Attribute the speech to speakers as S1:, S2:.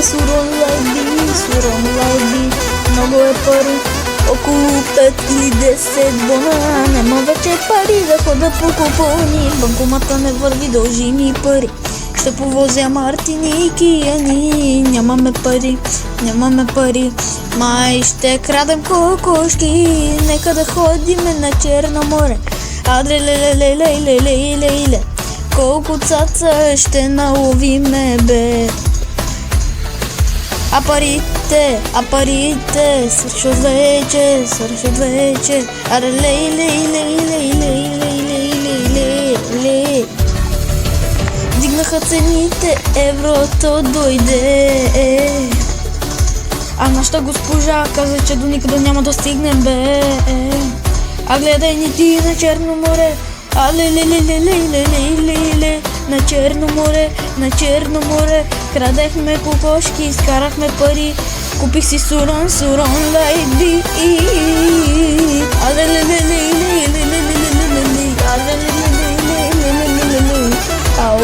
S1: сурон лайби, много е пари, около 5 или 10 бона. Нема вече пари да хода по купони, банкомата не върви, дължи ми пари. Ще повозя Мартини и Кияни, нямаме пари, май ще крадем кокошки, нека да ходиме на Черно море. Адре леле, колко цаца ще наловиме бе. А парите свършват вече. Аре лей. Дигнаха цените, еврото дойде. А нашата госпожа каза, че до никъде няма да стигнем бе. А гледай ни ти на Черно море. Ле, на Черно море, крадехме кокошки, изкарахме пари, купих си сурон лайби. Ау,